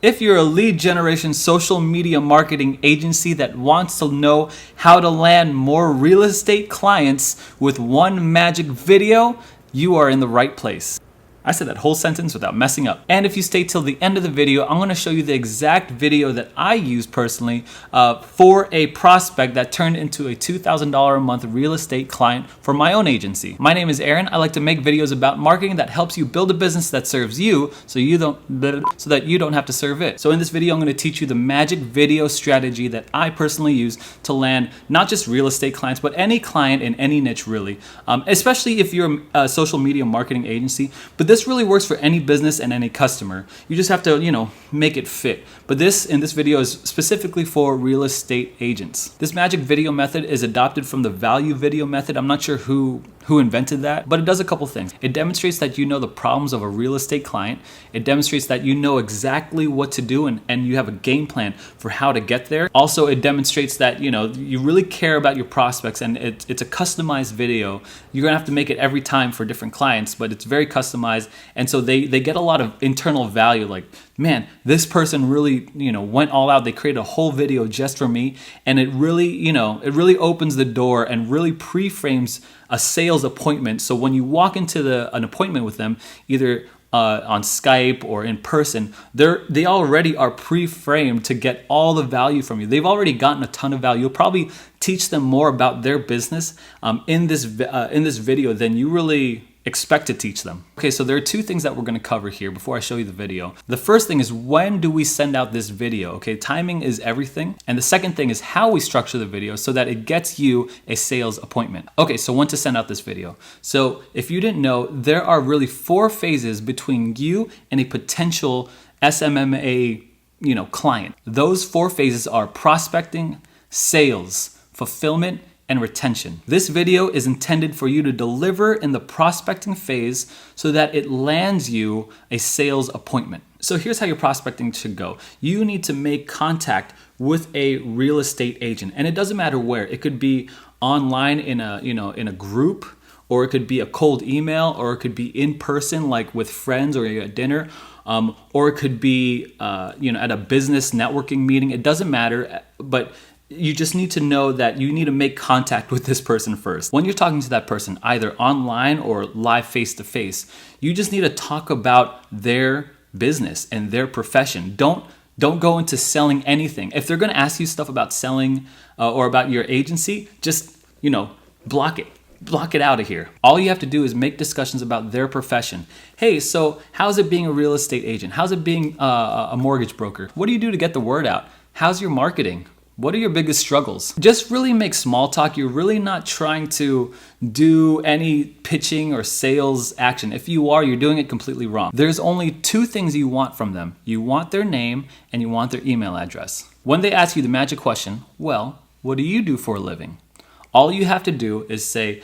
If you're a lead generation social media marketing agency that wants to know how to land more real estate clients with one magic video, you are in the right place. I said that whole sentence without messing up. And if you stay till the end of the video, I'm gonna show you the exact video that I use personally for a prospect that turned into a $2,000 a month real estate client for my own agency. My name is Erin. I like to make videos about marketing that helps you build a business that serves you so that you don't have to serve it. So in this video, I'm gonna teach you the magic video strategy that I personally use to land not just real estate clients, but any client in any niche really, especially if you're a social media marketing agency. But this really works for any business and any customer. You just have to, make it fit. But in this video is specifically for real estate agents. This magic video method is adopted from the value video method. I'm not sure who invented that, but it does a couple things. It demonstrates that you know the problems of a real estate client. It demonstrates that you know exactly what to do and you have a game plan for how to get there. Also, it demonstrates that you really care about your prospects, and it's a customized video. You're gonna have to make it every time for different clients, but it's very customized, and so they get a lot of internal value. Like, man, this person really went all out. They created a whole video just for me, and it really opens the door and really pre-frames a sales appointment. So when you walk into an appointment with them, either on Skype or in person, they already are pre-framed to get all the value from you. They've already gotten a ton of value. You'll probably teach them more about their business in this video than you really expect to teach them. Okay, so there are two things that we're going to cover here before I show you the video. The first thing is, when do we send out this video? Okay, timing is everything. And the second thing is how we structure the video so that it gets you a sales appointment. Okay, so when to send out this video. So if you didn't know, there are really 4 phases between you and a potential SMMA client. Those 4 phases are prospecting, sales, fulfillment, and retention. This video is intended for you to deliver in the prospecting phase so that it lands you a sales appointment. So here's how your prospecting should go. You need to make contact with a real estate agent, and it doesn't matter where. It could be online in a group, or it could be a cold email, or it could be in person, like with friends or at dinner, or it could be at a business networking meeting. It doesn't matter, but you just need to know that you need to make contact with this person first. When you're talking to that person, either online or live face-to-face, you just need to talk about their business and their profession. Don't go into selling anything. If they're going to ask you stuff about selling or about your agency, just block it. Block it out of here. All you have to do is make discussions about their profession. Hey, so how's it being a real estate agent? How's it being a mortgage broker? What do you do to get the word out? How's your marketing? What are your biggest struggles? Just really make small talk. You're really not trying to do any pitching or sales action. If you are, you're doing it completely wrong. There's only 2 things you want from them. You want their name and you want their email address. When they ask you the magic question, well, what do you do for a living? All you have to do is say,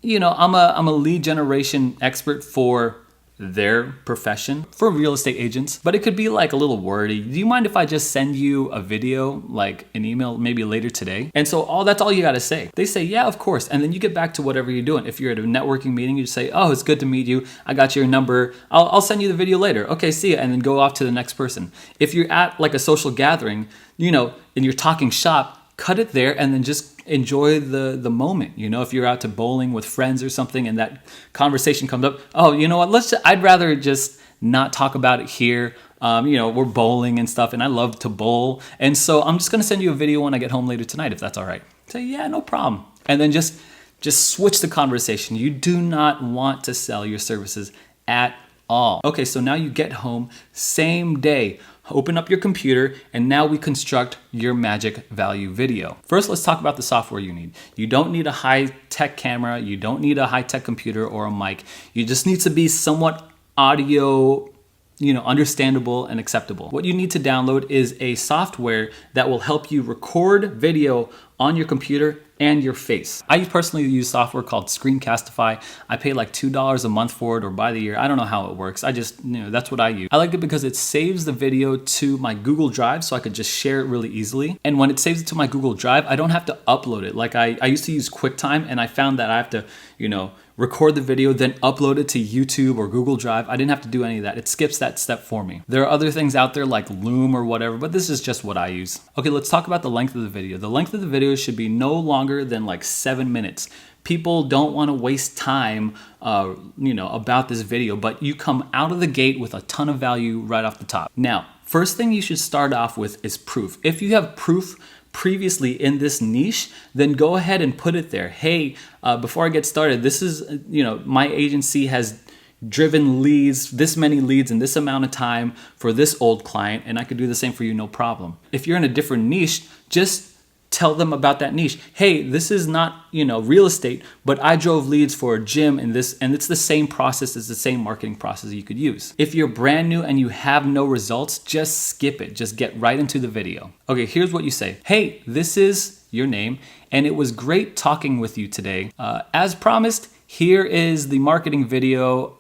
I'm a lead generation expert for their profession, for real estate agents, but it could be like a little wordy. Do you mind if I just send you a video, like an email, maybe later today? And so that's all you got to say. They say, yeah, of course. And then you get back to whatever you're doing. If you're at a networking meeting, you just say, oh, it's good to meet you. I got your number. I'll send you the video later. Okay, see ya. And then go off to the next person. If you're at like a social gathering, and you're talking shop, cut it there and then just enjoy the moment. If you're out to bowling with friends or something and that conversation comes up, oh, you know what, I'd rather just not talk about it here. We're bowling and stuff and I love to bowl. And so I'm just going to send you a video when I get home later tonight, if that's all right. Say, yeah, no problem. And then just switch the conversation. You do not want to sell your services at all. Okay, so now you get home, same day. Open up your computer, and now we construct your magic value video. First, let's talk about the software you need. You don't need a high-tech camera. You don't need a high-tech computer or a mic. You just need to be somewhat audio, understandable and acceptable. What you need to download is a software that will help you record video on your computer and your face. I personally use software called Screencastify. I pay like $2 a month for it or by the year. I don't know how it works. That's what I use. I like it because it saves the video to my Google Drive so I could just share it really easily. And when it saves it to my Google Drive, I don't have to upload it. Like I used to use QuickTime and I found that I have to, record the video, then upload it to YouTube or Google Drive. I didn't have to do any of that. It skips that step for me. There are other things out there like Loom or whatever, but this is just what I use. Okay, let's talk about the length of the video. The length of the video should be no longer than like 7 minutes. People don't want to waste time, about this video, but you come out of the gate with a ton of value right off the top. Now, first thing you should start off with is proof. If you have proof previously in this niche, then go ahead and put it there. Hey, before I get started, this is, my agency has driven leads, this many leads in this amount of time for this old client, and I could do the same for you, no problem. If you're in a different niche, just tell them about that niche. Hey, this is not, real estate, but I drove leads for a gym and it's the same process, it's the same marketing process you could use. If you're brand new and you have no results, just skip it. Just get right into the video. Okay, here's what you say. Hey, this is your name, and it was great talking with you today. As promised, here is the marketing video.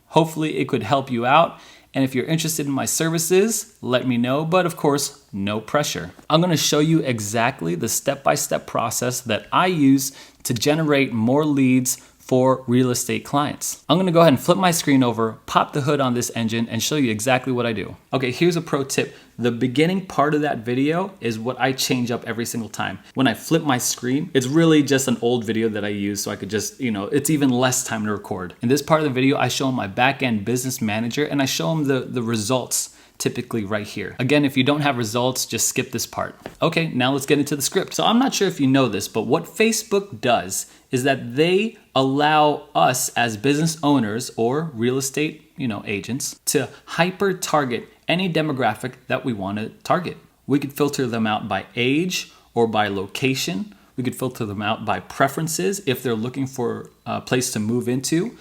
Hopefully it could help you out. And if you're interested in my services, let me know, but of course, no pressure. I'm gonna show you exactly the step-by-step process that I use to generate more leads for real estate clients. I'm gonna go ahead and flip my screen over, pop the hood on this engine, and show you exactly what I do. Okay, here's a pro tip. The beginning part of that video is what I change up every single time. When I flip my screen, it's really just an old video that I use, so I could just, it's even less time to record. In this part of the video, I show them my back-end business manager, and I show them the results typically right here. Again, if you don't have results, just skip this part. Okay, now let's get into the script. So I'm not sure if you know this, but what Facebook does is that they allow us as business owners or real estate, agents to hyper target any demographic that we want to target. We could filter them out by age or by location. We could filter them out by preferences if they're looking for a place to move into,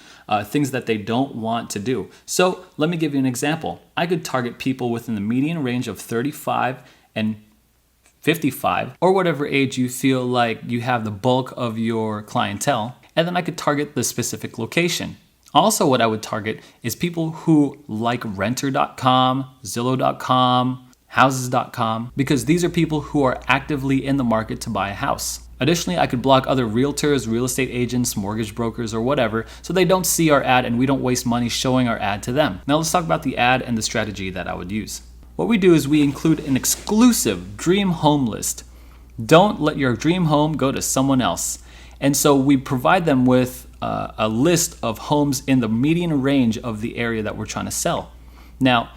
things that they don't want to do. So let me give you an example. I could target people within the median range of 35 and 55, or whatever age you feel like you have the bulk of your clientele, and then I could target the specific location. Also, what I would target is people who like renter.com, zillow.com, houses.com, because these are people who are actively in the market to buy a house. Additionally, I could block other realtors, real estate agents, mortgage brokers, or whatever, so they don't see our ad and we don't waste money showing our ad to them. Now let's talk about the ad and the strategy that I would use. What we do is we include an exclusive dream home list. Don't let your dream home go to someone else. And so we provide them with a list of homes in the median range of the area that we're trying to sell. Now,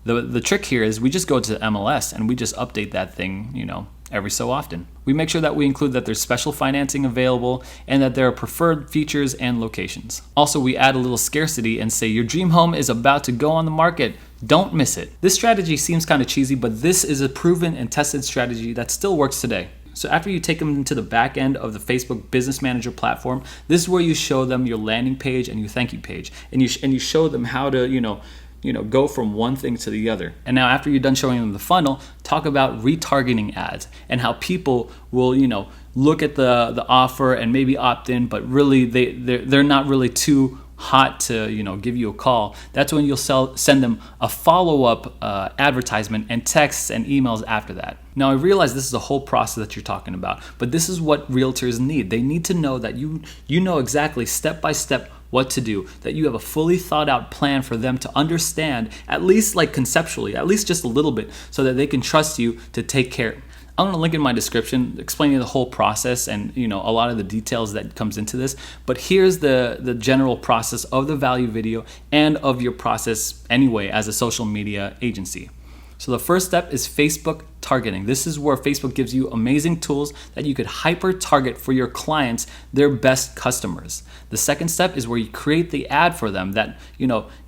the trick here is we just go to MLS and we just update that thing, every so often. We make sure that we include that there's special financing available and that there are preferred features and locations. Also, we add a little scarcity and say your dream home is about to go on the market. Don't miss it. This strategy seems kind of cheesy, but this is a proven and tested strategy that still works today. So after you take them into the back end of the Facebook Business Manager platform, this is where you show them your landing page and your thank you page, and you show them how to go from one thing to the other. And now after you're done showing them the funnel, talk about retargeting ads and how people will look at the offer and maybe opt in, but really they're not really too hot to give you a call. That's when you'll send them a follow-up advertisement and texts and emails after that. Now I realize this is a whole process that you're talking about, but this is what realtors need. They need to know that you know exactly step by step what to do, that you have a fully thought out plan for them to understand, at least like conceptually, at least just a little bit, so that they can trust you to take care. I'm going to link in my description explaining the whole process and a lot of the details that comes into this. But here's the general process of the value video and of your process anyway as a social media agency. So the first step is Facebook targeting. This is where Facebook gives you amazing tools that you could hyper target for your clients, their best customers. The second step is where you create the ad for them that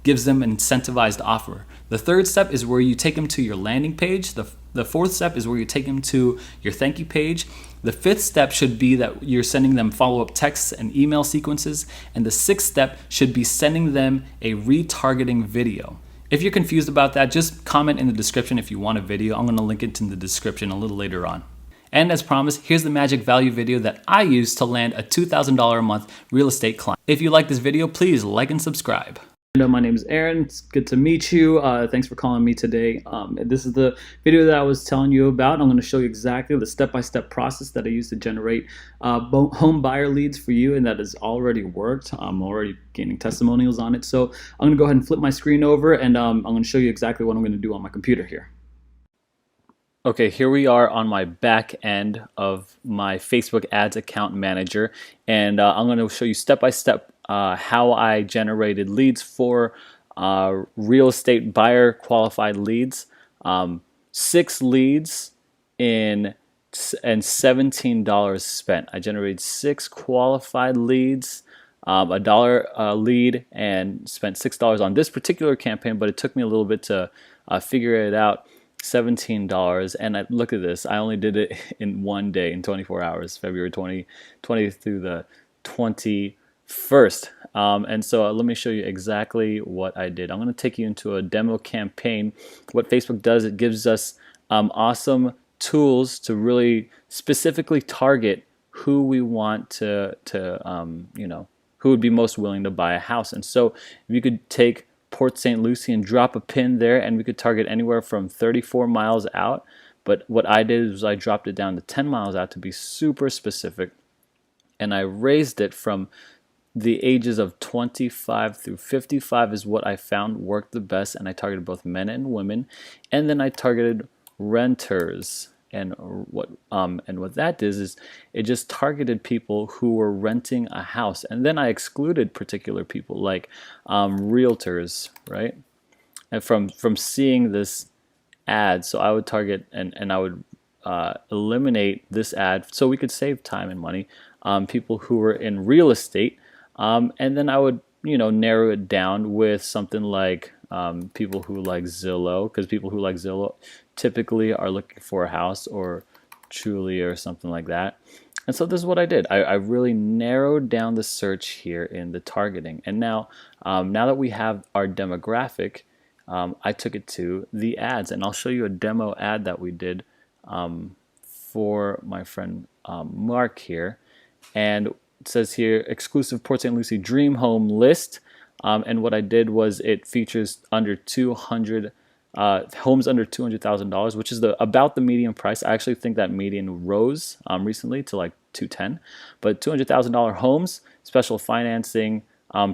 gives them an incentivized offer. The third step is where you take them to your landing page. The fourth step is where you take them to your thank you page. The fifth step should be that you're sending them follow-up texts and email sequences. And the sixth step should be sending them a retargeting video. If you're confused about that, just comment in the description if you want a video. I'm going to link it in the description a little later on. And as promised, here's the magic value video that I use to land a $2,000 a month real estate client. If you like this video, please like and subscribe. My name is Erin. It's good to meet you. Thanks for calling me today. This is the video that I was telling you about. I'm going to show you exactly the step-by-step process that I use to generate home buyer leads for you, and that has already worked. I'm already gaining testimonials on it. So I'm going to go ahead and flip my screen over, and I'm going to show you exactly what I'm going to do on my computer here. Okay, here we are on my back end of my Facebook Ads account manager, and I'm going to show you step by step how I generated leads for real estate buyer qualified leads. 6 leads and $17 spent. I generated 6 qualified leads, $1 lead, and spent $6 on this particular campaign, but it took me a little bit to figure it out. $17, and look at this. I only did it in one day, in 24 hours, February 20 through the 21st. And so let me show you exactly what I did. I'm going to take you into a demo campaign. What Facebook does, it gives us awesome tools to really specifically target who we want to who would be most willing to buy a house. And so if you could take Port St. Lucie and drop a pin there, and we could target anywhere from 34 miles out. But what I did was I dropped it down to 10 miles out to be super specific, and I raised it from the ages of 25 through 55 is what I found worked the best, and I targeted both men and women, and then I targeted renters. And what that is it just targeted people who were renting a house, and then I excluded particular people like realtors, right? And from seeing this ad, so I would target and I would eliminate this ad so we could save time and money. People who were in real estate, and then I would narrow it down with something like people who like Zillow, because people who like Zillow typically are looking for a house, or Trulia or something like that. And so this is what I did. I really narrowed down the search here in the targeting. And now that we have our demographic, I took it to the ads, and I'll show you a demo ad that we did for my friend Mark here. And it says here, exclusive Port St. Lucie dream home list. And what I did was it features under 200 homes under $200,000, which is about the median price. I actually think that median rose recently to like 210, but $200,000 homes, special financing,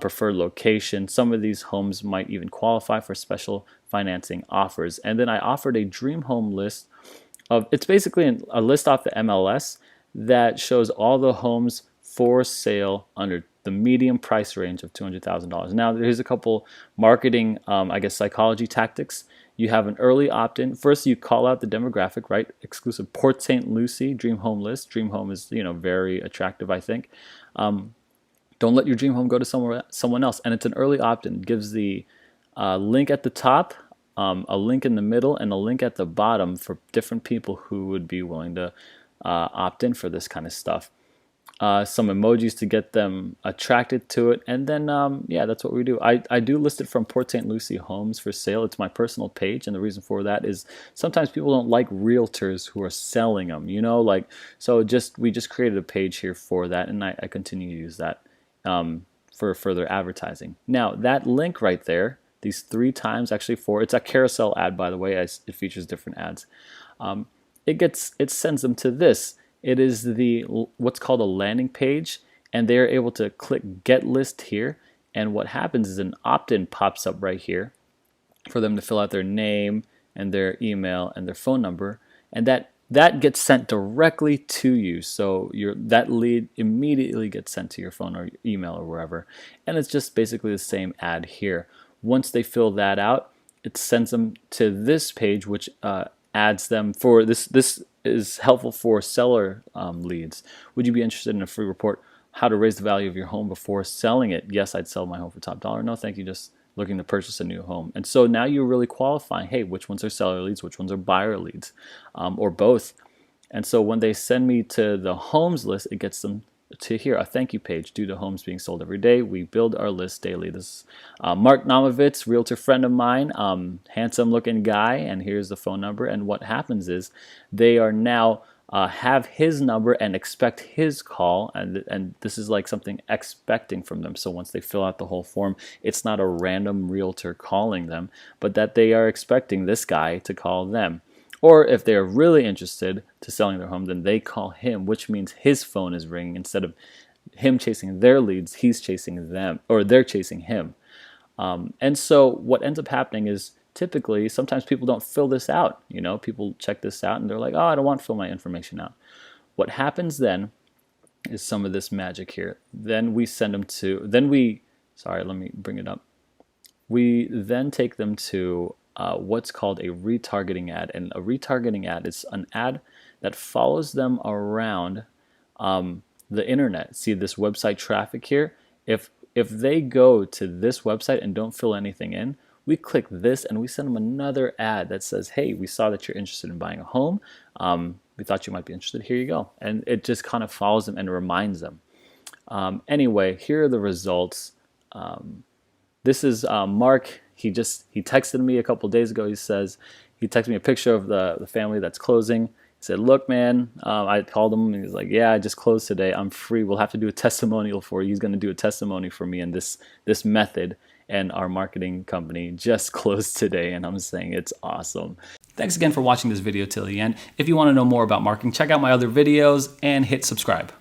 preferred location. Some of these homes might even qualify for special financing offers. And then I offered a dream home list it's basically a list off the MLS that shows all the homes for sale under the median price range of $200,000. Now, there's a couple marketing, psychology tactics. You have an early opt-in. First, you call out the demographic, right? Exclusive Port St. Lucie dream home list. Dream home is, very attractive, I think. Don't let your dream home go to someone else. And it's an early opt-in. It gives the link at the top, a link in the middle, and a link at the bottom for different people who would be willing to opt in for this kind of stuff. Some emojis to get them attracted to it, and then that's what we do. I do list it from Port St. Lucie Homes for Sale. It's my personal page, and the reason for that is sometimes people don't like realtors who are selling them, so we just created a page here for that, and I continue to use that for further advertising. Now, that link right there, these 3 times, actually 4, it's a carousel ad, by the way. It features different ads. It sends them to this. It is what's called a landing page, and they're able to click Get List here, and what happens is an opt-in pops up right here for them to fill out their name and their email and their phone number, and that gets sent directly to you. So that lead immediately gets sent to your phone or email or wherever, and it's just basically the same ad here. Once they fill that out, it sends them to this page, which adds them for this is helpful for seller leads. Would you be interested in a free report, how to raise the value of your home before selling it? Yes, I'd sell my home for top dollar. No, thank you, just looking to purchase a new home. And so now you're really qualifying, hey, which ones are seller leads, which ones are buyer leads, or both. And so when they send me to the homes list, it gets them to here, a thank you page. Due to homes being sold every day, we build our list daily. This is Mark Namovitz, realtor friend of mine, handsome looking guy, and here's the phone number. And what happens is they are now have his number and expect his call, and this is like something expecting from them. So once they fill out the whole form, it's not a random realtor calling them, but that they are expecting this guy to call them. Or if they're really interested to selling their home, then they call him, which means his phone is ringing. Instead of him chasing their leads, he's chasing them, or they're chasing him. And so what ends up happening is typically sometimes people don't fill this out. You know, people check this out and they're like, oh, I don't want to fill my information out. What happens then is some of this magic here. Then we send them to, sorry, let me bring it up. We then take them to what's called a retargeting ad. And a retargeting ad is an ad that follows them around the internet. See this website traffic here? If they go to this website and don't fill anything in, we click this and we send them another ad that says, hey, we saw that you're interested in buying a home. We thought you might be interested. Here you go. And it just kind of follows them and reminds them. Anyway, here are the results. This is Mark. He texted me a couple days ago. He says, he texted me a picture of the family that's closing. He said, look, man, I called him and he was like, yeah, I just closed today. I'm free. We'll have to do a testimonial for you. He's going to do a testimony for me in this method. And our marketing company just closed today. And I'm saying it's awesome. Thanks again for watching this video till the end. If you want to know more about marketing, check out my other videos and hit subscribe.